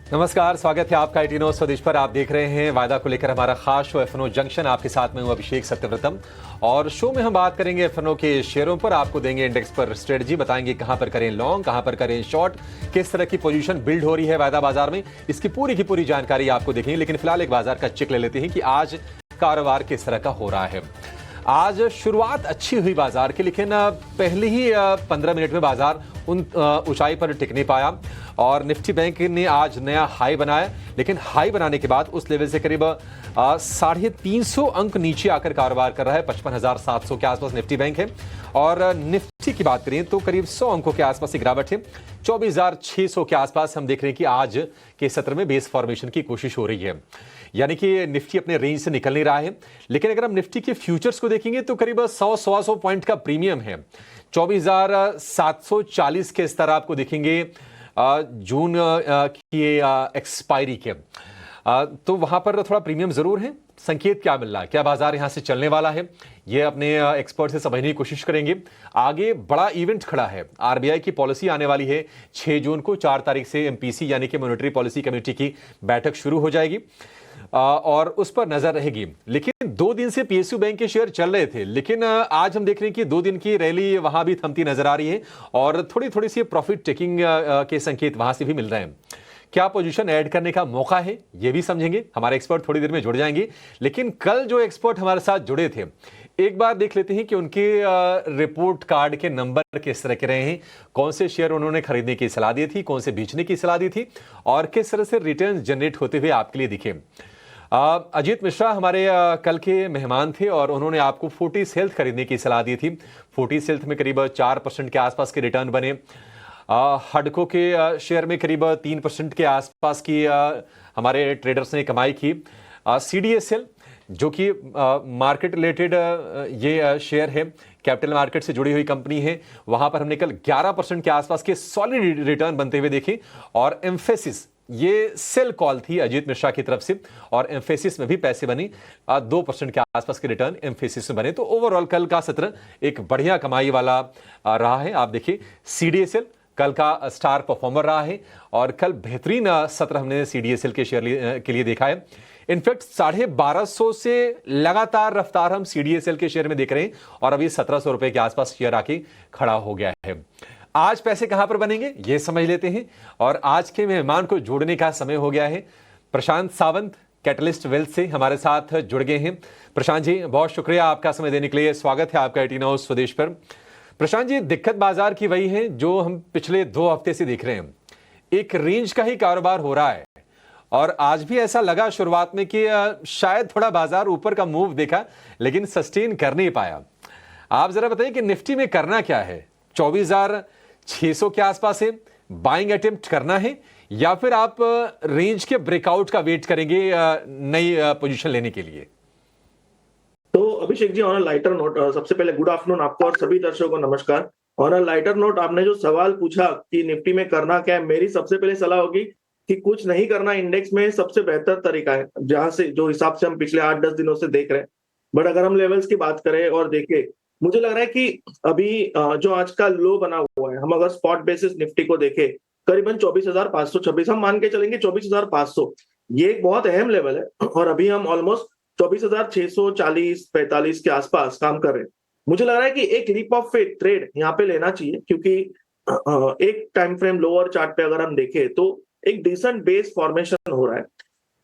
नमस्कार, स्वागत है आपका ITNO स्वदेश पर। आप देख रहे हैं वायदा को लेकर हमारा खास शो एफएनओ जंक्शन। आपके साथ में हूं अभिषेक सत्यव्रतम और शो में हम बात करेंगे एफएनओ के शेयरों पर। आपको देंगे इंडेक्स पर स्ट्रेटजी, बताएंगे कहां पर करें लॉन्ग, कहां पर करें शॉर्ट, किस तरह की पोजीशन बिल्ड हो रही है वायदा बाजार में, इसकी पूरी की पूरी जानकारी आपको देखेंगे। लेकिन फिलहाल एक बाजार का चेक ले लेते हैं कि आज कारोबार किस तरह का हो रहा है। आज शुरुआत अच्छी हुई बाजार की, लेकिन पहले ही 15 मिनट में बाजार उन ऊंचाई पर टिक नहीं पाया और निफ्टी बैंक ने आज नया हाई बनाया। लेकिन हाई बनाने के बाद उस लेवल से करीब 350 अंक नीचे आकर कारोबार कर रहा है। 55,700 के आसपास निफ्टी बैंक है और निफ्टी की बात करें तो करीब 100 अंकों के आसपास की गिरावट है। 24,600 के आसपास हम देख रहे हैं कि आज के सत्र में बेस फॉर्मेशन की कोशिश हो रही है, यानी कि निफ्टी अपने रेंज से निकल नहीं रहा है। लेकिन अगर हम निफ्टी के फ्यूचर्स को देखेंगे तो करीब 100-125 पॉइंट का प्रीमियम है। 24,740 के स्तर आपको दिखेंगे जून की एक्सपायरी के, तो वहां पर थोड़ा प्रीमियम जरूर है। संकेत क्या मिल रहा है, क्या बाजार यहां से चलने वाला है, ये अपने एक्सपर्ट से समझने की कोशिश करेंगे। आगे बड़ा इवेंट खड़ा है, आरबीआई की पॉलिसी आने वाली है 6 जून को। 4 तारीख से एमपीसी यानी कि मॉनेटरी पॉलिसी कमेटी की बैठक शुरू हो जाएगी और उस पर नजर रहेगी। लेकिन 2 दिन से पीएसयू बैंक के शेयर चल रहे थे, लेकिन आज हम देख रहे हैं कि 2 दिन की रैली वहां भी थमती नजर आ रही है और थोड़ी थोड़ी सी प्रॉफिट टेकिंग के संकेत वहां से भी मिल रहे हैं। क्या पोजीशन ऐड करने का मौका है, ये भी समझेंगे। हमारे एक्सपर्ट थोड़ी देर में जुड़ जाएंगे। लेकिन कल जो एक्सपर्ट हमारे साथ जुड़े थे, एक बार देख लेते हैं कि उनके रिपोर्ट कार्ड के नंबर किस तरह के रहे हैं, कौन से शेयर उन्होंने खरीदने की सलाह दी थी, कौन से बेचने की सलाह दी थी और किस तरह से रिटर्न जनरेट होते हुए आपके लिए दिखे। अजीत मिश्रा हमारे कल के मेहमान थे और उन्होंने आपको फोर्टिस हेल्थ खरीदने की सलाह दी थी। फोर्टिस हेल्थ में करीब 4% के आसपास के रिटर्न बने। हडको के शेयर में करीब 3% के आसपास की हमारे ट्रेडर्स ने कमाई की। CDSL जो कि मार्केट रिलेटेड ये शेयर है, कैपिटल मार्केट से जुड़ी हुई कंपनी है, वहां पर हमने कल 11% के आसपास के सॉलिड रिटर्न बनते हुए देखे। और एम्फेसिस, ये सेल कॉल थी अजीत मिश्रा की तरफ से और एम्फेसिस में भी पैसे बनी, 2% के आसपास के रिटर्न एम्फेसिस में बने। तो ओवरऑल कल का सत्र एक बढ़िया कमाई वाला रहा है। आप देखिए CDSL कल का स्टार परफॉर्मर रहा है और कल बेहतरीन सत्र हमने CDSL के शेयर के लिए देखा है। इनफैक्ट 1250 से लगातार रफ्तार हम CDSL के शेयर में देख रहे हैं और अभी 1700 रुपए के आसपास शेयर आके खड़ा हो गया है। आज पैसे कहां पर बनेंगे ये समझ लेते हैं और आज के मेहमान को जोड़ने का समय हो गया है। प्रशांत सावंत कैटलिस्ट वेल्थ से हमारे साथ जुड़ गए हैं। प्रशांत जी, बहुत शुक्रिया आपका समय देने के लिए। स्वागत है आपका ITNO स्वदेश पर। प्रशांत जी, दिक्कत बाजार की वही है जो हम पिछले 2 हफ्ते से देख रहे हैं। एक रेंज का ही कारोबार हो रहा है और आज भी ऐसा लगा शुरुआत में कि शायद थोड़ा बाजार ऊपर का मूव देखा लेकिन सस्टेन कर नहीं पाया। आप जरा बताइए कि निफ्टी में करना क्या है? 24,600 के आसपास है, बाइंग अटेम्प्ट करना है या फिर आप रेंज के ब्रेकआउट का वेट करेंगे नई पोजीशन लेने के लिए? तो Abhishek ji, on a lighter note, सबसे पहले गुड आफ्टरनून आपको और सभी दर्शकों को नमस्कार। ऑन अ लाइटर नोट, आपने जो सवाल पूछा कि निफ्टी में करना क्या है, मेरी सबसे पहले सलाह होगी कि कुछ नहीं करना इंडेक्स में सबसे बेहतर तरीका है, जहां से जो हिसाब से हम पिछले 8-10 दिनों से देख रहे हैं। बट अगर हम लेवल्स की बात करें और देखें, मुझे लग रहा है कि अभी जो आज का लो बना हुआ है, हम अगर स्पॉट बेसिस निफ्टी को देखें, करीबन 24,526 हम मान के चलेंगे, 24,500 ये एक बहुत अहम लेवल है और अभी हम ऑलमोस्ट 24,640-45 के आसपास काम कर रहे हैं। मुझे लग रहा है कि एक लीप ऑफ फेथ ट्रेड यहाँ पे लेना चाहिए, क्योंकि एक टाइम फ्रेम लोअर चार्ट पे अगर हम देखें तो एक डिसेंट बेस फॉर्मेशन हो रहा है।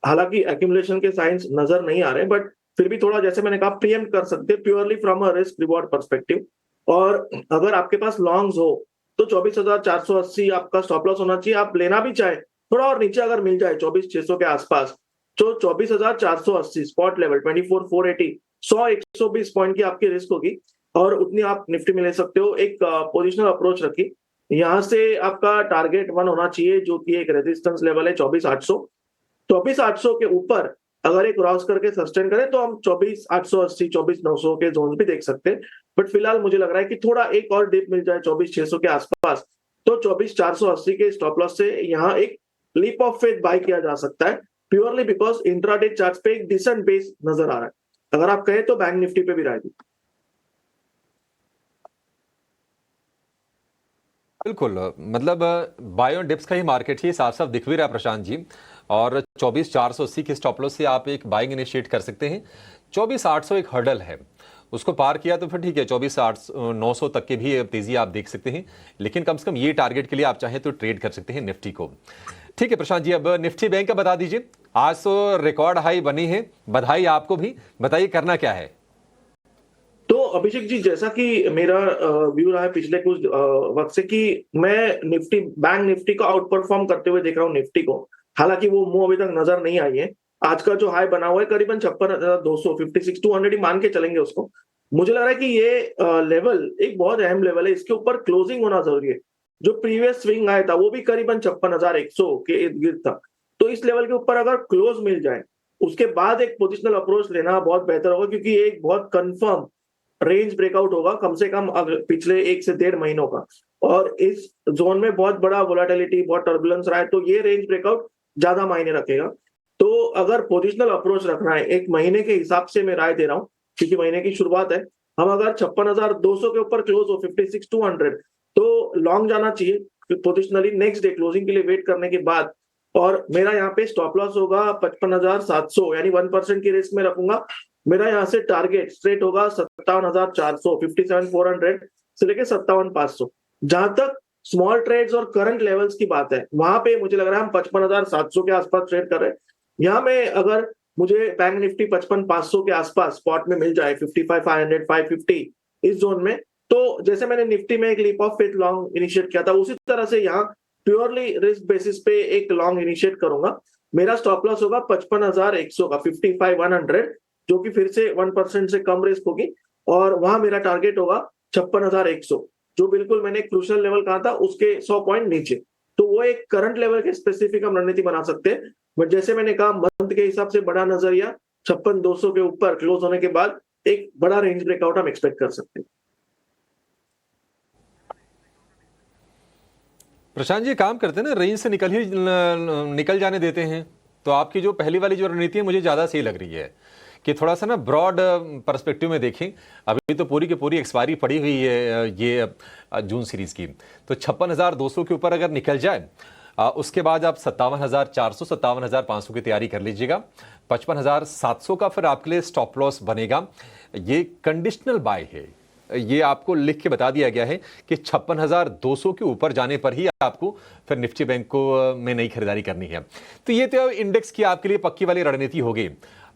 हालांकि एक्यूमुलेशन के साइंस नजर नहीं आ रहे, बट फिर भी थोड़ा, जैसे मैंने कहा, प्रीएम्प्ट कर सकते हैं purely from a risk reward perspective. और अगर आपके पास लॉन्ग्स हो तो 24,480 आपका स्टॉप लॉस होना चाहिए। आप लेना भी चाहे थोड़ा और नीचे अगर मिल जाए 24,600 के आसपास, तो 24,480 स्पॉट लेवल 24,480, 100-120 पॉइंट की आपकी रिस्क होगी और उतनी आप निफ्टी में ले सकते हो। एक पोजिशनल अप्रोच रखिए। यहां से आपका टारगेट 1 होना चाहिए, जो कि एक रेजिस्टेंस लेवल है 24,800। 24,800 के ऊपर अगर एक क्रॉस करके सस्टेन करें तो हम 24,880, 24,900 के जोन भी देख सकते हैं। बट फिलहाल मुझे लग रहा है कि थोड़ा एक और डिप मिल जाए 24,600 के आसपास, तो 24,480 के स्टॉप लॉस से यहाँ एक लीप ऑफ फेथ बाय किया जा सकता है, प्योरली बिकॉज इंट्राडे चार्ट पे एक डिसेंट बेस नजर आ रहा है। अगर आप कहें तो बैंक निफ्टी पे भी राय दी। बिल्कुल, मतलब बाय ऑन डिप्स का ही मार्केट ही साफ साफ दिख भी रहा है प्रशांत जी। और 24,480 के स्टॉप लॉस से आप एक बाइंग इनिशिएट कर सकते हैं। 24,800 एक हर्डल है, उसको पार किया तो फिर ठीक है, 24,900 तक के भी तेजी आप देख सकते हैं। लेकिन कम से कम ये टारगेट के लिए आप चाहें तो ट्रेड कर सकते हैं निफ्टी को। ठीक है प्रशांत जी, अब निफ्टी बैंक का बता दीजिए। आज तो रिकॉर्ड हाई बनी है, बधाई आपको भी। बताइए करना क्या है। तो अभिषेक जी, जैसा कि मेरा व्यू रहा है पिछले कुछ वक्त से कि मैं निफ्टी बैंक निफ्टी को आउट परफॉर्म करते हुए देख रहा हूँ निफ्टी को। हालांकि वो मुंह अभी तक नजर नहीं आई है। आज का जो हाई बना हुआ है करीबन 56,200, 56,200 ही मान के चलेंगे उसको। मुझे लग रहा है कि ये लेवल एक बहुत अहम लेवल है, इसके ऊपर क्लोजिंग होना जरूरी है। जो प्रीवियस स्विंग आया था वो भी करीबन 56,100 के इर्द गिर्द था। तो इस लेवल के ऊपर अगर क्लोज मिल जाए उसके बाद एक पोजिशनल अप्रोच लेना बहुत बेहतर होगा, क्योंकि ये एक बहुत कंफर्म रेंज ब्रेकआउट होगा कम से कम पिछले 1 से 1.5 महीनों का। और इस जोन में बहुत बड़ा वोलाटिलिटी, बहुत टर्बुलेंस रहा है, तो ये रेंज ब्रेकआउट ज्यादा मायने रखेगा। तो अगर पोजिशनल अप्रोच रखना है, 1 महीने के हिसाब से मैं राय दे रहा हूँ, क्योंकि महीने की शुरुआत है। हम अगर 56,200 के ऊपर क्लोज हो, 56,200, तो लॉन्ग जाना चाहिए पोजिशनली, नेक्स्ट डे क्लोजिंग के लिए वेट करने के बाद। और मेरा यहाँ पे स्टॉप लॉस होगा 55,700, यानी 1% की रिस्क में रखूंगा। मेरा यहाँ से टारगेट स्ट्रेट होगा 57,400, 57,400 से लेके 57,500। जहां तक स्मॉल ट्रेड्स और करंट लेवल्स की बात है, वहां पे मुझे लग रहा है हम 55,700 के आसपास ट्रेड कर रहे हैं। यहाँ में अगर मुझे बैंक निफ्टी 55,500 के आसपास स्पॉट में मिल जाए, 55,500, 550 इस जोन में, तो जैसे मैंने निफ्टी में एक leap of faith long initiate किया था, उसी तरह से यहाँ प्योरली रिस्क बेसिस पे एक लॉन्ग इनिशिएट करूंगा। मेरा स्टॉप लॉस होगा 55,100 का, 55,100, जो कि फिर से 1% से कम रिस्क होगी। और वहां मेरा टारगेट होगा 56,100, जो बिल्कुल मैंने क्रूशियल लेवल कहा था उसके 100 पॉइंट नीचे। तो वो एक करंट लेवल के स्पेसिफिक हम रणनीति बना सकते हैं। बट जैसे मैंने कहा, मंथ के हिसाब से बड़ा नजरिया 56,200 के ऊपर क्लोज होने के बाद एक बड़ा रेंज ब्रेकआउट हम एक्सपेक्ट कर सकते हैं। प्रशांत जी काम करते हैं ना, रेंज से निकल जाने देते हैं। तो आपकी जो पहली वाली जो रणनीति है मुझे ज़्यादा सही लग रही है कि थोड़ा सा ना ब्रॉड पर्सपेक्टिव में देखें। अभी तो पूरी की पूरी एक्सपायरी पड़ी हुई है ये जून सीरीज की। तो 56,200 के ऊपर अगर निकल जाए, उसके बाद आप 57,400, 57,500 की तैयारी कर लीजिएगा। 55,700 का फिर आपके लिए स्टॉप लॉस बनेगा। ये कंडीशनल बाय है, ये आपको लिख के बता दिया गया है कि 56,200 के ऊपर जाने पर ही आपको फिर निफ्टी बैंक को में नई खरीदारी करनी है। तो ये तो इंडेक्स की आपके लिए पक्की वाली रणनीति होगी।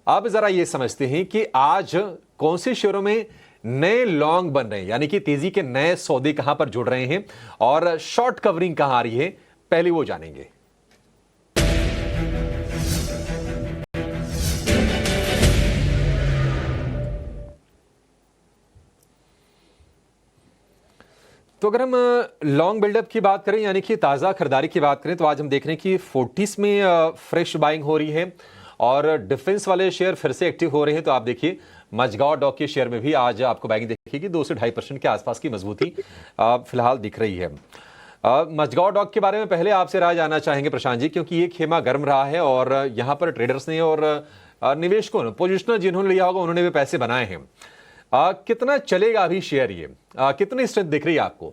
अब जरा ये समझते हैं कि आज कौन से शेयरों में नए लॉन्ग बन रहे हैं, यानी कि तेजी के नए सौदे कहां पर जुड़ रहे हैं और शॉर्ट कवरिंग कहां आ रही है, पहले वो जानेंगे। तो अगर हम लॉन्ग बिल्डअप की बात करें, यानी कि ताज़ा खरीदारी की बात करें, तो आज हम देख रहे हैं कि 40s में फ्रेश बाइंग हो रही है और डिफेंस वाले शेयर फिर से एक्टिव हो रहे हैं। तो आप देखिए मजगांव डॉक के शेयर में भी आज आपको बाइंग देखिएगी, 2 से 2.5% के आसपास की मजबूती फिलहाल दिख रही है। मजगांव डॉक के बारे में पहले आपसे राय जानना चाहेंगे प्रशांत जी, क्योंकि ये खेमा गर्म रहा है और यहाँ पर ट्रेडर्स ने और निवेशकों ने, पोजिशनर जिन्होंने लिया होगा उन्होंने भी पैसे बनाए हैं। कितना चलेगा अभी शेयर, ये कितनी स्ट्रेंथ दिख रही है आपको?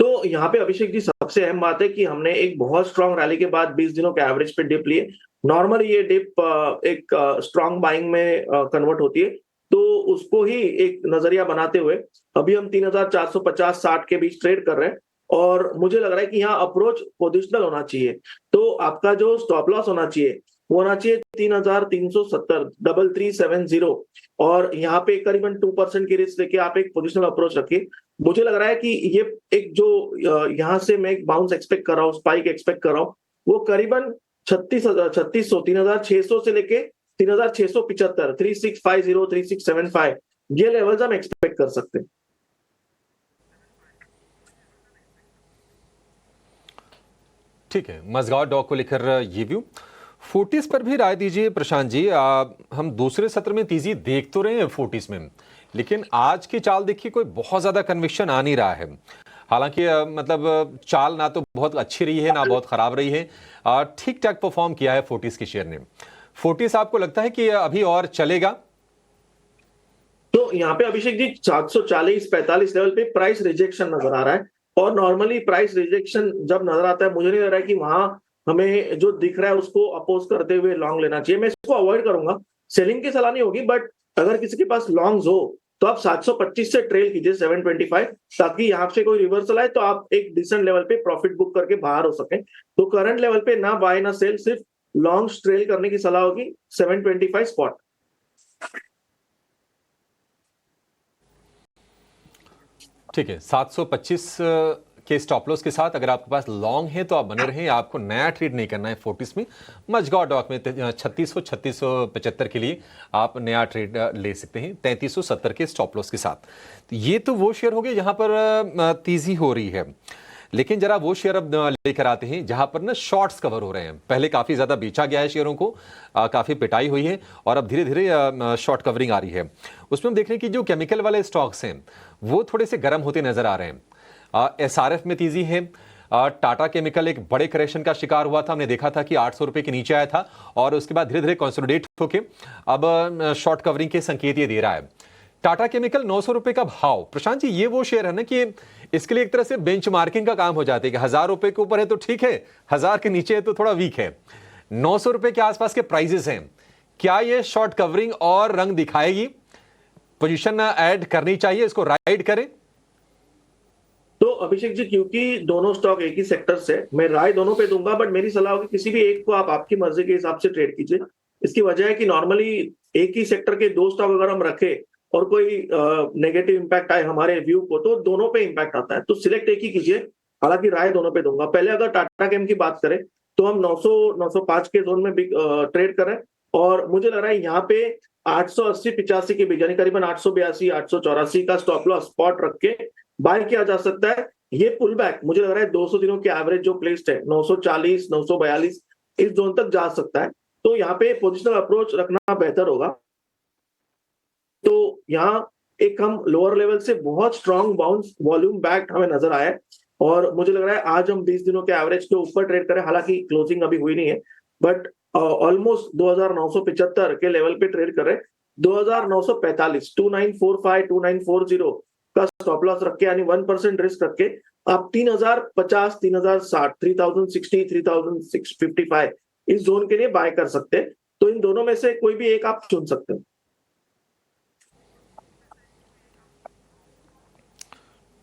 तो यहाँ पे अभिषेक जी, सबसे अहम बात है कि हमने एक बहुत स्ट्रांग रैली के बाद 20 दिनों के एवरेज पे डिप लिए। नॉर्मली ये डिप एक स्ट्रांग बाइंग में कन्वर्ट होती है, तो उसको ही एक नजरिया बनाते हुए अभी हम 3,450-60 के बीच ट्रेड कर रहे हैं। और मुझे लग रहा है कि यहाँ अप्रोच पोजिशनल होना चाहिए। तो आपका जो स्टॉप लॉस होना चाहिए वो होना चाहिए 3,370, 3,370। और यहाँ पे करीबन 2% की रिस्क लेके आप एक पोजिशनल अप्रोच रखिए। मुझे लग रहा है कि ये एक जो यहाँ से मैं एक बाउंस एक्सपेक्ट कर रहा हूँ, स्पाइक एक्सपेक्ट कर रहा हूँ, वो करीबन 3600, 3,600 से लेके 3,675, 3,650, 3,675, ये लेवल्स हम एक्सपेक्ट कर सकते हैं। ठीक है, मजगांव डॉक को लेकर ये व्यू। 40s पर भी राय दीजिए प्रशांत जी। हम दूसरे सत्र में तेजी देख तो रहे हैं 40s में, लेकिन आज की चाल देखिए कोई बहुत ज्यादा कन्विक्शन आ नहीं रहा है। हालांकि मतलब चाल ना तो बहुत अच्छी रही है ना बहुत खराब रही है, ठीक ठाक परफॉर्म किया है 40s के शेयर ने। 40s आपको लगता है कि अभी और चलेगा? तो यहाँ पे अभिषेक जी 740-45 लेवल पे प्राइस रिजेक्शन नजर आ रहा है। और नॉर्मली प्राइस रिजेक्शन जब नजर आता है, मुझे नहीं लग रहा है कि वहां हमें जो दिख रहा है उसको अपोज करते हुए लॉन्ग लेना चाहिए। मैं इसको अवॉइड करूंगा, सेलिंग की सलाह नहीं होगी, बट अगर किसी के पास लॉन्ग्स हो तो आप 725 से ट्रेल कीजिए 725, ताकि यहाँ से कोई रिवर्सल आए तो आप एक डिसेंट लेवल पे प्रॉफिट बुक करके बाहर हो सके। तो करंट लेवल पे ना बाय ना सेल, सिर्फ लॉन्ग ट्रेल करने की सलाह होगी 725 स्पॉट। ठीक है, 725 के स्टॉप लॉस के साथ अगर आपके पास लॉन्ग है तो आप बने रहें। आपको नया ट्रेड नहीं करना है फोर्टिस में। मजगौर डॉक में 3675 के लिए आप नया ट्रेड ले सकते हैं 3370 के स्टॉप लॉस के साथ। तो ये तो वो शेयर हो गए जहां पर तेजी हो रही है, लेकिन जरा वो शेयर अब लेकर आते हैं जहां पर ना शॉर्ट्स कवर हो रहे हैं। पहले काफी ज्यादा बेचा गया है शेयरों को, काफी पिटाई हुई है और अब धीरे धीरे शॉर्ट कवरिंग आ रही है। उसमें हम देख रहे हैं कि जो केमिकल वाले स्टॉक्स हैं वो थोड़े से गर्म होते नजर आ रहे हैं। एसआरएफ में तेजी है। टाटा केमिकल एक बड़े करेक्शन का शिकार हुआ था, हमने देखा था कि 800 रुपए के नीचे आया था और उसके बाद धीरे धीरे कंसोलिडेट होके अब शॉर्ट कवरिंग के संकेत ये दे रहा है। टाटा केमिकल 900 रुपए का भाव, प्रशांत जी ये वो शेयर है ना कि इसके लिए एक तरह से बेंचमार्किंग का काम हो जाता है कि 1000 रुपए के ऊपर है तो ठीक है, 1000 के नीचे है तो थोड़ा वीक है। 900 रुपए के आसपास के प्राइजेस हैं, क्या ये शॉर्ट कवरिंग और रंग दिखाएगी? पोजीशन ऐड करनी चाहिए, इसको राइड करें? तो अभिषेक जी, क्योंकि दोनों स्टॉक एक ही सेक्टर से, मैं राय दोनों पे दूंगा, बट मेरी सलाह होगी किसी भी एक को आप आपकी मर्जी के हिसाब से ट्रेड कीजिए। इसकी वजह है कि नॉर्मली एक ही सेक्टर के दो स्टॉक अगर हम रखें और कोई नेगेटिव इंपैक्ट आए हमारे व्यू को, तो दोनों पे इंपैक्ट आता है। तो सिलेक्ट एक ही कीजिए, हालांकि राय दोनों पे दूंगा। पहले अगर टाटा केम की बात करें तो हम 900-905 के जोन में ट्रेड करें, और मुझे लग रहा है यहाँ पे 880-85 के बीच, यानी करीबन 882-884 का स्टॉप लॉस स्पॉट रख के बाय किया जा सकता है। ये पुल बैक मुझे लग रहा है 200 दिनों के एवरेज जो प्लेस्ड है 940, 942 इस जोन तक जा सकता है। तो यहाँ पे पोजिशनल अप्रोच रखना बेहतर होगा। तो यहाँ एक हम लोअर लेवल से बहुत स्ट्रॉन्ग बाउंस वॉल्यूम बैक हमें नजर आया, और मुझे लग रहा है आज हम 20 दिनों के एवरेज के ऊपर ट्रेड करें। हालांकि क्लोजिंग अभी हुई नहीं है, बट ऑलमोस्ट 2975 के लेवल पे ट्रेड करें। 2945, 2945, 2940 का स्टॉप लॉस रख के, यानी 1% रिस्क रख के आप 3050, 3060, 3060, 3655 इस जोन के लिए बाय कर सकते हैं। तो इन दोनों में से कोई भी एक आप चुन सकते हैं।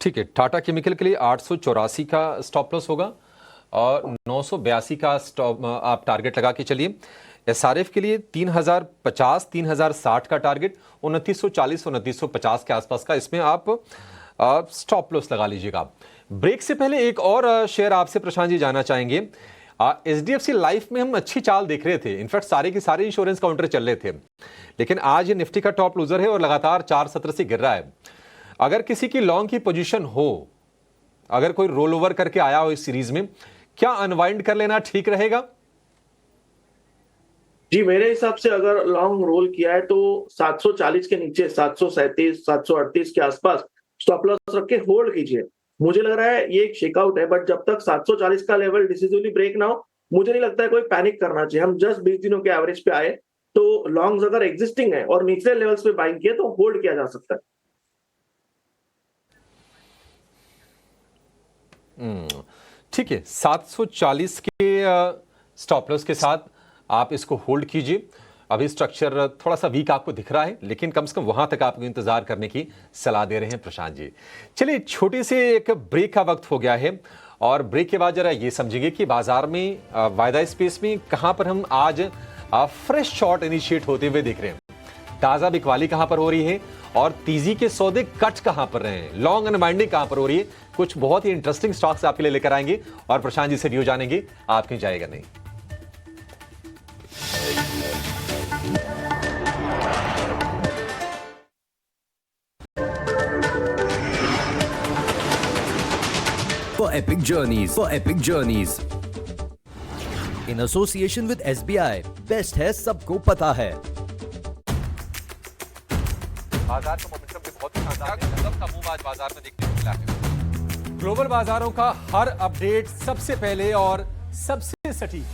ठीक है, टाटा केमिकल के लिए 884 का स्टॉप लॉस होगा और 982 का स्टॉप आप टारगेट लगा के चलिए। एसआरएफ के लिए 3050, 3060 का टारगेट, 2940, 2950 के आसपास का इसमें आप स्टॉप लॉस लगा लीजिएगा। ब्रेक से पहले एक और शेयर आपसे प्रशांत जी जानना चाहेंगे। एचडीएफसी लाइफ में हम अच्छी चाल देख रहे थे, इनफैक्ट सारे के सारे इंश्योरेंस काउंटर चल रहे थे, लेकिन आज ये निफ्टी का टॉप लूजर है और लगातार 417 से गिर रहा है। अगर किसी की लॉन्ग की पोजीशन हो, अगर कोई रोल ओवर करके आया हो इस सीरीज में, क्या अनवाइंड कर लेना ठीक रहेगा? जी, मेरे हिसाब से अगर लॉन्ग रोल किया है तो 740 के नीचे 737, 738 के आसपास स्टॉप लॉस रख के होल्ड कीजिए। मुझे लग रहा है ये एक शेकआउट है, बट जब तक 740 का लेवल डिसिसिवली ब्रेक ना हो, मुझे नहीं लगता है कोई पैनिक करना चाहिए। हम जस्ट 20 दिनों के एवरेज पे आए, तो लॉन्ग्स अगर एग्जिस्टिंग है और निचले लेवल्स पे बाइंग किए तो होल्ड किया जा सकता है। ठीक है, 740 के स्टॉप लॉस के साथ आप इसको होल्ड कीजिए। अभी स्ट्रक्चर थोड़ा सा वीक आपको दिख रहा है, लेकिन कम से कम वहां तक आपको इंतजार करने की सलाह दे रहे हैं प्रशांत जी। चलिए, छोटे से एक ब्रेक का वक्त हो गया है और ब्रेक के बाद जरा ये समझेंगे कि बाजार में वायदा स्पेस में कहां पर हम आज फ्रेश शॉर्ट इनिशिएट होते हुए देख रहे हैं। ताजा बिकवाली कहां पर हो रही है और तेजी के सौदे कट कहां पर रहे हैं, लॉन्ग अनवाइंडिंग कहां पर हो रही है। कुछ बहुत ही इंटरेस्टिंग स्टॉक्स आपके लिए लेकर आएंगे और प्रशांत जी से व्यू जानेंगे, आप कहीं जाएगा नहीं। For epic journeys. In association with SBI, best है सबको पता है। बाजार का मोमेंटम भी बहुत शानदार है, सबका मूव आज बाजार में देखने को मिला है। ग्लोबल बाजारों का हर अपडेट सबसे पहले और सबसे सटीक,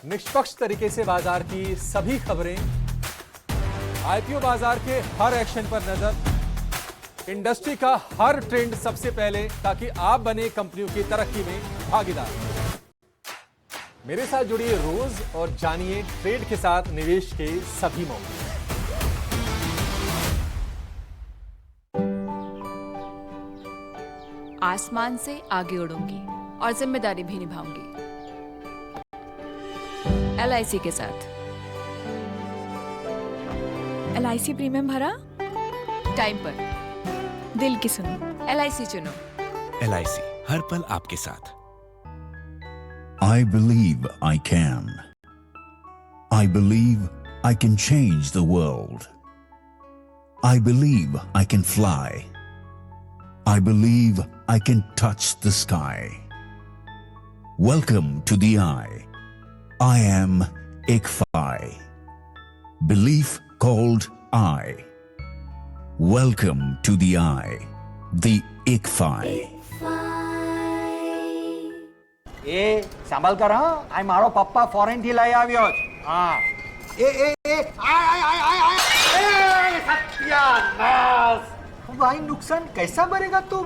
निष्पक्ष तरीके से बाजार की सभी खबरें, आईपीओ बाजार के हर एक्शन पर नजर, इंडस्ट्री का हर ट्रेंड सबसे पहले, ताकि आप बने कंपनियों की तरक्की में भागीदार। मेरे साथ जुड़िए रोज और जानिए ट्रेड के साथ निवेश के सभी मौके। आसमान से आगे उड़ूंगी और जिम्मेदारी भी निभाऊंगी LIC के साथ। LIC प्रीमियम भरा, टाइम पर दिल की सुनो। LIC चुनो। LIC हर पल आपके साथ। I believe I can. I believe I can change the world. I believe I can fly. I believe I can touch the sky. Welcome to the Eye. I am ICFI. Belief called I. Welcome to the Eye. The ICFI. એ સંભાળ કર હા આ મારો પપ્પા foreign થી લઈ આવ્યો છે હા એ સત્યાનાશ ભાઈ नुकसान कैसा भरेगा तू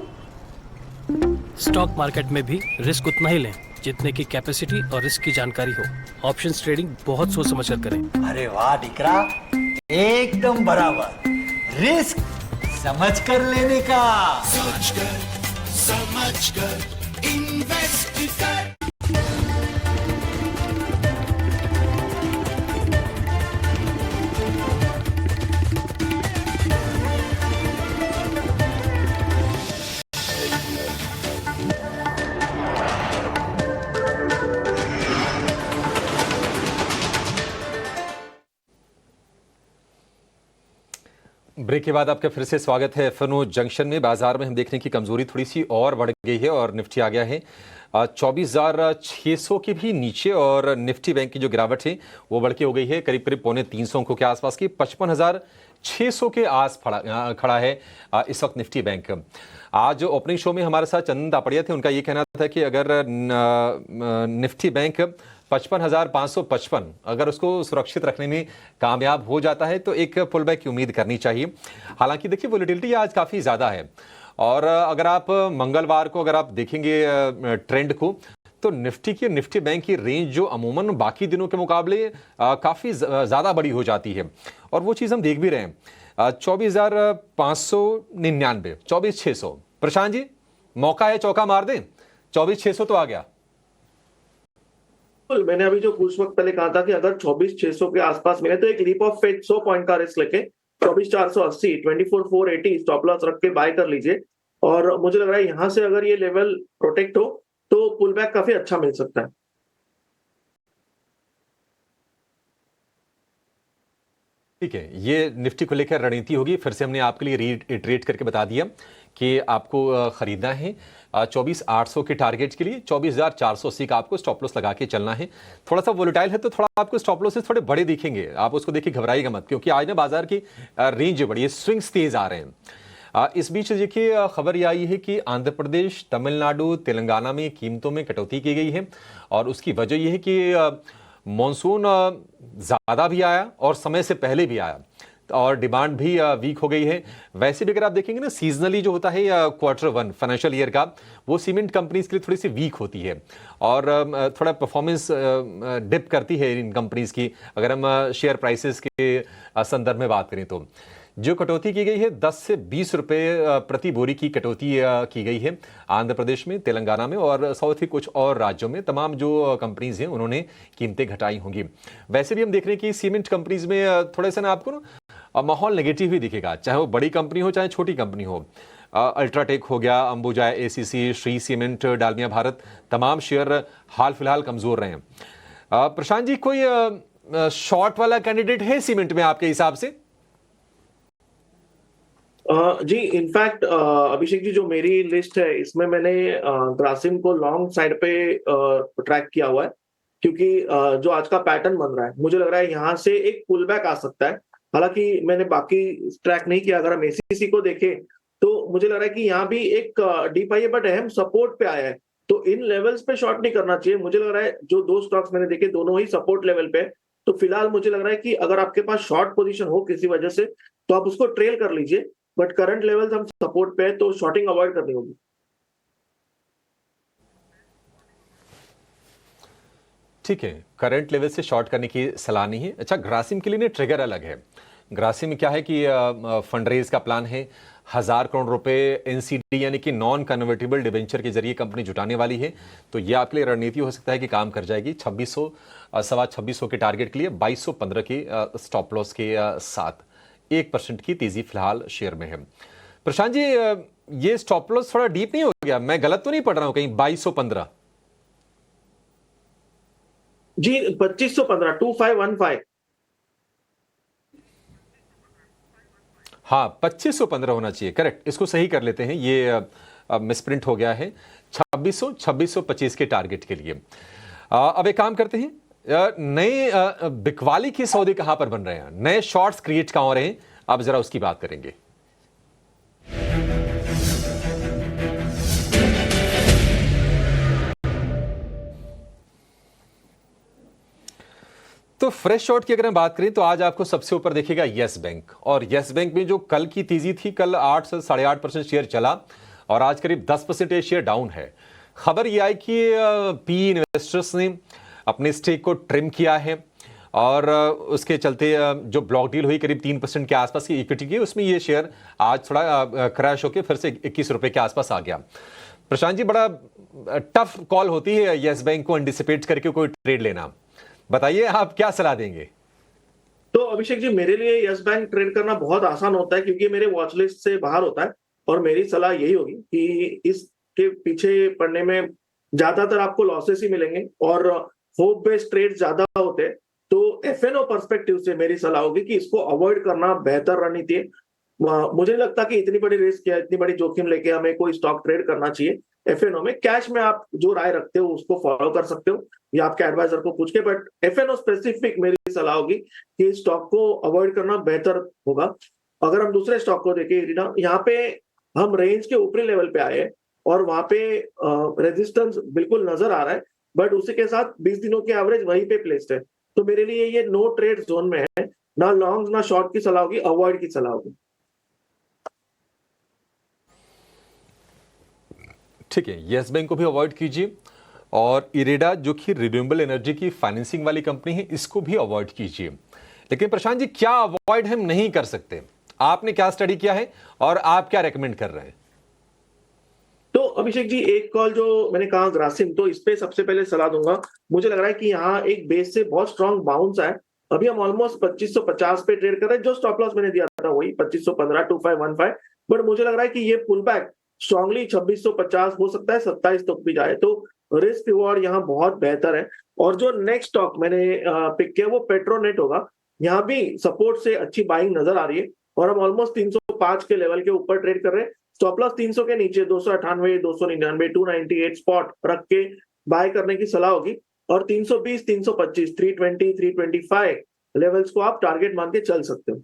स्टॉक मार्केट में भी रिस्क उतना ही लें जितने की कैपेसिटी और रिस्क की जानकारी हो। ऑप्शंस ट्रेडिंग बहुत सोच समझ कर करें। अरे वाह दीकरा एकदम बराबर रिस्क समझ कर लेने का समझ कर इन्वेस्ट कर। ब्रेक के बाद आपका फिर से स्वागत है एफएनओ जंक्शन में। बाजार में हम देखने की कमजोरी थोड़ी सी और बढ़ गई है और निफ्टी आ गया है 24,600 के भी नीचे और निफ्टी बैंक की जो गिरावट है वो बढ़ के हो गई है करीब करीब 350 अंकों के आसपास की। 55,600 के आस खड़ा है इस वक्त निफ्टी बैंक। आज ओपनिंग शो में हमारे साथ चंदन तापड़िया थे, उनका ये कहना था कि अगर निफ्टी बैंक 55,555 अगर उसको सुरक्षित रखने में कामयाब हो जाता है तो एक पुल बैक की उम्मीद करनी चाहिए। हालांकि देखिए वोलेटिलिटी आज काफ़ी ज़्यादा है और अगर आप मंगलवार को अगर आप देखेंगे ट्रेंड को तो निफ्टी बैंक की रेंज जो अमूमन बाकी दिनों के मुकाबले काफ़ी ज़्यादा बड़ी हो जाती है और वो चीज़ हम देख भी रहे हैं। 24,599, 24,600। प्रशांत जी मौका है, चौका मार दें, 24,600 तो आ गया। मैंने अभी जो कुछ वक्त पहले कहा था कि अगर 24,600 के आसपास मिले तो एक लीप ऑफ फेथ 100 पॉइंट का रिस्क लेके 24,480, 24,480 स्टॉप लॉस रख के बाय कर लीजिए और मुझे लग रहा है यहां से अगर ये लेवल प्रोटेक्ट हो तो पुल बैक काफी अच्छा मिल सकता है। ठीक है, ये निफ्टी को लेकर रणनीति होगी। फिर से हमने आपके लिए रीइटरेट करके बता दिया कि आपको खरीदना है 24,800 के टारगेट के लिए 24,480 का आपको स्टॉप लॉस लगा के चलना है। थोड़ा सा वोलेटाइल है तो थोड़ा आपको स्टॉप लॉसेस थोड़े बड़े दिखेंगे, आप उसको देखिए घबराइएगा मत, क्योंकि आज ना बाजार की रेंज बड़ी है, स्विंग्स तेज आ रहे हैं। इस बीच देखिए खबर यह आई है कि आंध्र प्रदेश, तमिलनाडु, तेलंगाना में कीमतों में कटौती की गई है और उसकी वजह यह है कि मॉनसून ज़्यादा भी आया और समय से पहले भी आया और डिमांड भी वीक हो गई है। वैसे भी अगर आप देखेंगे ना सीजनली जो होता है Q1 फाइनेंशियल ईयर का वो सीमेंट कंपनीज के लिए थोड़ी सी वीक होती है और थोड़ा परफॉर्मेंस डिप करती है इन कंपनीज की। अगर हम शेयर प्राइसेस के संदर्भ में बात करें तो जो कटौती की गई है 10 से 20 रुपए प्रति बोरी की कटौती की गई है आंध्र प्रदेश में, तेलंगाना में और साउथ के कुछ और राज्यों में। तमाम जो कंपनीज हैं उन्होंने कीमतें घटाई होंगी। वैसे भी हम देख रहे हैं कि सीमेंट कंपनीज में थोड़ा सा ना आपको ना माहौल नेगेटिव ही दिखेगा, चाहे वो बड़ी कंपनी हो चाहे छोटी कंपनी हो। अल्ट्राटेक हो गया, अंबुजा, एसीसी, श्री सीमेंट, डालमिया भारत, तमाम शेयर हाल फिलहाल कमजोर रहे हैं। प्रशांत जी कोई शॉर्ट वाला कैंडिडेट है सीमेंट में आपके हिसाब से? जी इनफैक्ट अभिषेक जी जो मेरी लिस्ट है इसमें मैंने ग्रासिम को लॉन्ग साइड पे ट्रैक किया हुआ है, क्योंकि जो आज का पैटर्न बन रहा है मुझे लग रहा है यहाँ से एक पुल बैक आ सकता है। हालांकि मैंने बाकी ट्रैक नहीं किया, अगर हम एसीसी को देखें तो मुझे लग रहा है कि यहाँ भी एक डीप आई है बट अहम सपोर्ट पे आया है, तो इन लेवल्स पे शॉर्ट नहीं करना चाहिए। मुझे लग रहा है जो दो स्टॉक्स मैंने देखे दोनों ही सपोर्ट लेवल पे, तो फिलहाल मुझे लग रहा है कि अगर आपके पास शॉर्ट पोजीशन हो किसी वजह से तो आप उसको ट्रेल कर लीजिए, बट करंट लेवल्स हम सपोर्ट पे है तो शॉर्टिंग अवॉइड करनी होगी। ठीक है, करंट लेवल से शॉर्ट करने की सलाह नहीं है। अच्छा, ग्रासिम के लिए ट्रिगर अलग है। ग्रासिम में क्या है कि फंड रेज का प्लान है, 1000 करोड़ रुपए एनसीडी यानी कि नॉन कन्वर्टेबल डिबेंचर के जरिए कंपनी जुटाने वाली है। तो यह आपके लिए रणनीति हो सकता है कि काम कर जाएगी। 2600 के टारगेट के लिए 2215 के स्टॉप लॉस के साथ 1% की तेजी फिलहाल शेयर में है। प्रशांत जी, ये स्टॉप लॉस थोड़ा डीप नहीं हो गया? मैं गलत तो नहीं पढ़ रहा हूं कहीं? 2215 जी, 2515 2515। हाँ, 2515 होना चाहिए, करेक्ट। इसको सही कर लेते हैं, ये मिसप्रिंट हो गया है। 2625 के टारगेट के लिए। अब एक काम करते हैं, नए बिकवाली के सौदे कहां पर बन रहे हैं, नए शॉर्ट्स क्रिएट कहां हो रहे हैं, अब जरा उसकी बात करेंगे। तो फ्रेश शॉर्ट की अगर हम बात करें तो आज आपको सबसे ऊपर देखिएगा येस बैंक। और येस बैंक में जो कल की तेजी थी, कल 8 से 8.5% शेयर चला और आज करीब 10% ये शेयर डाउन है। खबर ये आई कि पी इन्वेस्टर्स ने अपने स्टेक को ट्रिम किया है और उसके चलते जो ब्लॉक डील हुई करीब 3% के आसपास की इक्विटी की, उसमें ये शेयर आज थोड़ा क्रैश होकर फिर से 21 रुपए के आसपास आ गया। प्रशांत जी, बड़ा टफ कॉल होती है येस बैंक को एंटिसिपेट करके कोई ट्रेड लेना। बताइए, आप क्या सलाह देंगे? तो अभिषेक जी, मेरे लिए यस बैंक ट्रेड करना बहुत आसान होता है क्योंकि मेरे वॉच लिस्ट से बाहर होता है। और मेरी सलाह यही होगी कि इसके पीछे पड़ने में ज्यादातर आपको लॉसेस ही मिलेंगे और होप बेस्ड ट्रेड ज्यादा होते हैं। तो एफएनओ पर्सपेक्टिव से मेरी सलाह होगी कि इसको अवॉइड करना बेहतर रणनीति है। मुझे नहीं लगता कि इतनी बड़ी रिस्क या इतनी बड़ी जोखिम लेके हमें कोई स्टॉक ट्रेड करना चाहिए। एफएनओ में कैश में आप जो राय रखते हो उसको फॉलो कर सकते हो या आपके एडवाइजर को पूछ के, बट एफएनओ स्पेसिफिक मेरी सलाह होगी कि स्टॉक को अवॉइड करना बेहतर होगा। अगर हम दूसरे स्टॉक को देखें, यहाँ पे हम रेंज के ऊपरी लेवल पे आए हैं और वहां पे रेजिस्टेंस बिल्कुल नजर आ रहा है, बट उसी के साथ 20 दिनों के एवरेज वहीं पे प्लेस्ड है। तो मेरे लिए ये नो ट्रेड जोन में है, ना लॉन्ग ना शॉर्ट की सलाह होगी, अवॉइड की सलाह होगी। ठीक है, येस बैंक को भी अवॉइड कीजिए और इरेडा जो कि रिन्यूएबल एनर्जी की फाइनेंसिंग वाली कंपनी है, इसको भी अवॉइड कीजिए। लेकिन प्रशांत जी, क्या अवॉइड हम नहीं कर सकते? आपने क्या स्टडी किया है और आप क्या रेकमेंड कर रहे हैं? तो अभिषेक जी, एक कॉल जो मैंने कहा ग्रासिम, तो इस पे सबसे पहले सलाह दूंगा। मुझे लग रहा है कि यहाँ एक बेस से बहुत स्ट्रॉन्ग बाउंस है। अभी हम ऑलमोस्ट 2550 पे ट्रेड कर रहे हैं। जो स्टॉप लॉस मैंने दिया था वही 2515 2515, बट मुझे लग रहा है कि ये पुल बैक स्ट्रांगली 2650 हो सकता है 27 तक भी जाए, तो रिस्क रिवॉर्ड यहाँ बहुत बेहतर है। और जो नेक्स्ट स्टॉक मैंने पिक किया वो पेट्रोनेट होगा। यहाँ भी सपोर्ट से अच्छी बाइंग नजर आ रही है और हम ऑलमोस्ट 305 के लेवल के ऊपर ट्रेड कर रहे हैं। स्टॉप लॉस 300 के नीचे 298 299 298 स्पॉट रख के बाय करने की सलाह होगी और 320 325 320 325 लेवल्स को आप टारगेट मान के चल सकते हो।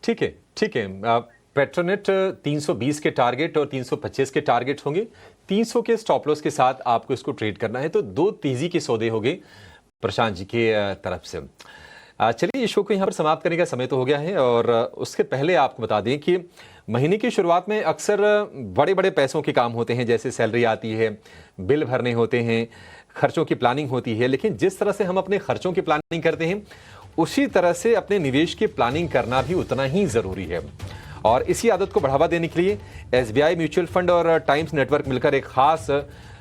ठीक है, ठीक है। पेट्रोनेट 320 के टारगेट और 325 के टारगेट होंगे। 300 के स्टॉप लॉस के साथ आपको इसको ट्रेड करना है। तो दो तेजी के सौदे हो गए प्रशांत जी के तरफ से। चलिए, इस शो को यहाँ पर समाप्त करने का समय तो हो गया है और उसके पहले आपको बता दें कि महीने की शुरुआत में अक्सर बड़े बड़े पैसों के काम होते हैं, जैसे सैलरी आती है, बिल भरने होते हैं, खर्चों की प्लानिंग होती है। लेकिन जिस तरह से हम अपने खर्चों की प्लानिंग करते हैं, उसी तरह से अपने निवेश की प्लानिंग करना भी उतना ही जरूरी है। और इसी आदत को बढ़ावा देने के लिए एसबीआई म्यूचुअल फंड और टाइम्स नेटवर्क मिलकर एक खास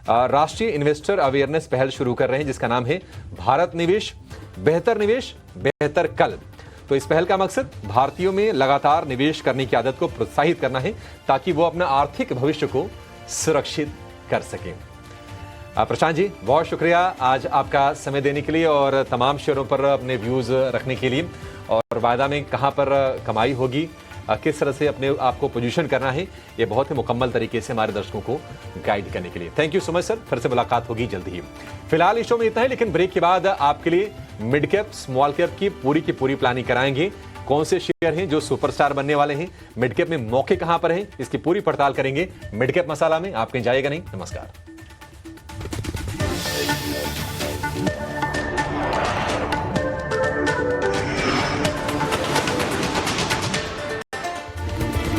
राष्ट्रीय इन्वेस्टर अवेयरनेस पहल शुरू कर रहे हैं, जिसका नाम है भारत निवेश, बेहतर कल। तो इस पहल का मकसद भारतीयों में लगातार निवेश करने की आदत को प्रोत्साहित करना है, ताकि वो अपना आर्थिक भविष्य को सुरक्षित कर सकें। प्रशांत जी, बहुत शुक्रिया आज आपका समय देने के लिए और तमाम शेयरों पर अपने व्यूज रखने के लिए, और वायदा में कहां पर कमाई होगी, किस तरह से अपने आपको पोजीशन करना है, ये बहुत ही मुकम्मल तरीके से हमारे दर्शकों को गाइड करने के लिए। Thank you so much sir. फिर से मुलाकात होगी जल्दी ही। फिलहाल इस शो में इतना है, लेकिन ब्रेक के बाद आपके लिए मिड कैप स्मॉल कैप की पूरी प्लानिंग कराएंगे। कौन से शेयर हैं जो सुपरस्टार बनने वाले हैं, मिड कैप में मौके कहां पर हैं, इसकी पूरी पड़ताल करेंगे मिड कैप मसाला में। आप कहीं जाइएगा नहीं। नमस्कार।